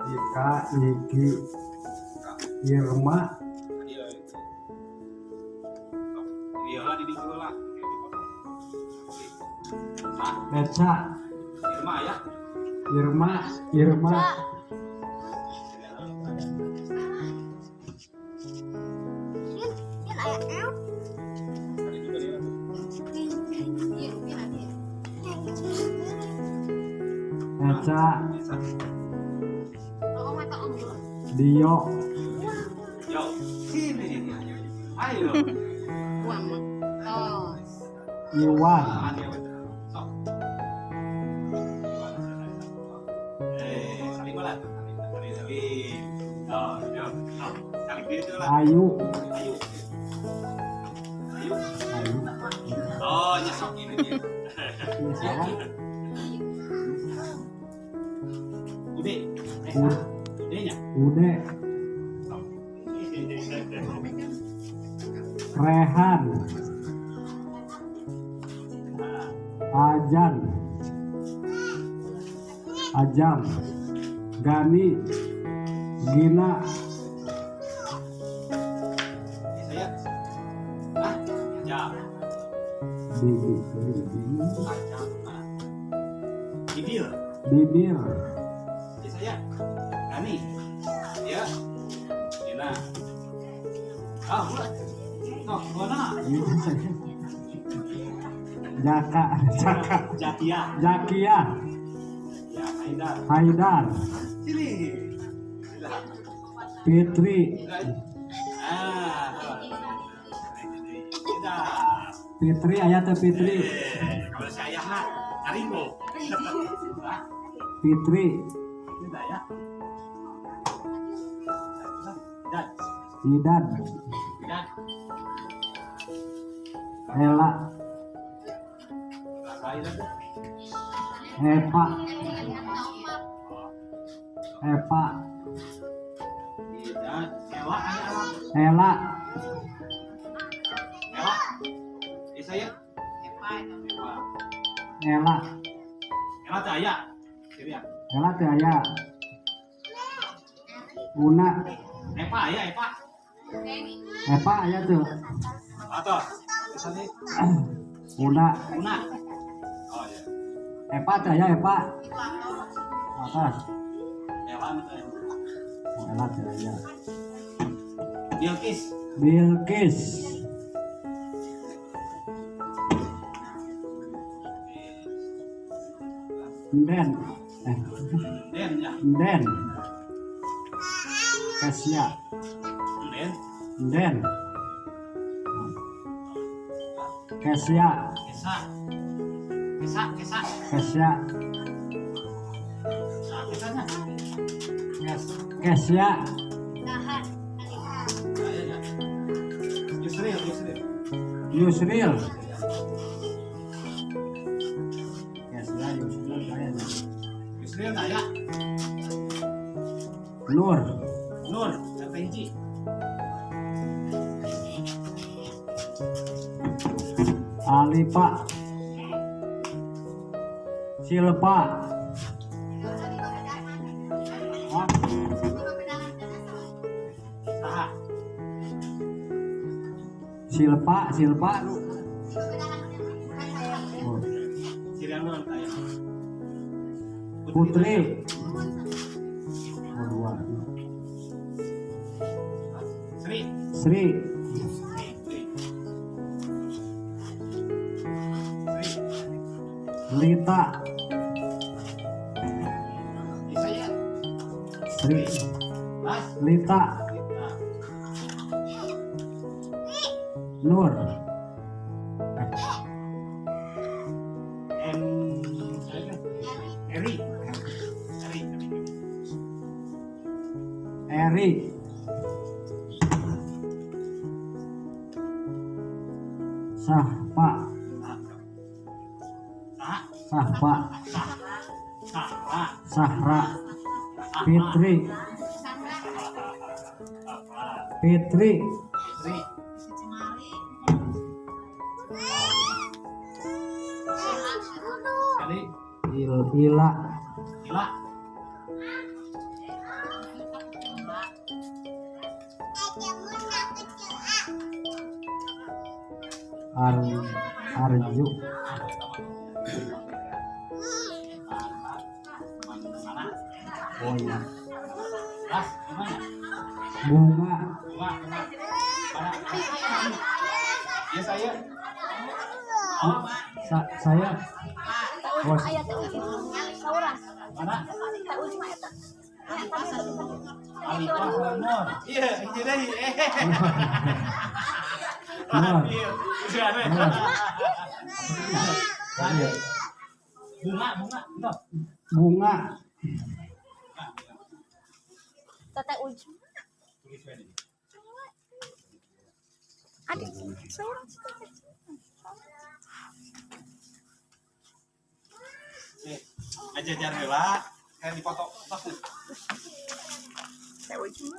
Ika, Iki, Irma, Eca, Irma, Eca, Dio, Iwan, Ayu, Oh, nyesok ini dia. Ude. Udenya. Ude, Rehan, Ajam, Gani, Gina, Saya. Ah, jam. Bibir, Saya. Gani. Ya. Gina. Ah, buat. Oh, mana? Jaka, Jakia. Jakia, Ya, Haidar. Haidar, Sini. Fitri, Ah. Tidak. Fitri, ayat Fitri, Kalau saya mah Karingo. Fitri, Tidak ya. Dan. Idan, Dan. Ela, Epa, Dan. Ewa. Ela, Ewa. Saya. Ela, Ewa Jaya. Ya. Ela Jaya, Una, Epa ya, Epa. Epa ayat tuh, Atau misalnya Una, Una. Oh ya. Epa Jaya, Epa, atas, Ewa misalnya. Ela Jaya, Bilkis. Bilkis, Den, Den ya. Den, Kesia, Den. Den, Kesia, Kesa. Kesa. Kesa. Kesia, Kesanya. Kesia, Yusril. Yusril, Kesia, Yusril, saya Yusril Daya. Nur, Nur. Terpinci. Alipa, Silpa, Saha. Silpa, lu. Oh, Sirian Nur Daya. Putri, oh, dua. Sri. Sri, Lita, Saya. Sri, Mas. Lita, Nur, Eri. Eri, Sahpa, Sahpa, Sahra, Fitri, Fitri, Ila, Arju. Mana? Oh iya. Mas, gimana? Bunga. Bunga, bunga. Mana? Ya saya. Saya. Bos. Mana? Alipah Nur. Iya, itu tadi. Nur. Iya. Bunga, bunga, itu. Bunga. Tete ujung. Tulis ini. Adik, seorang sih tete. Aja jangan heula, kan dipoto. Tete ujung.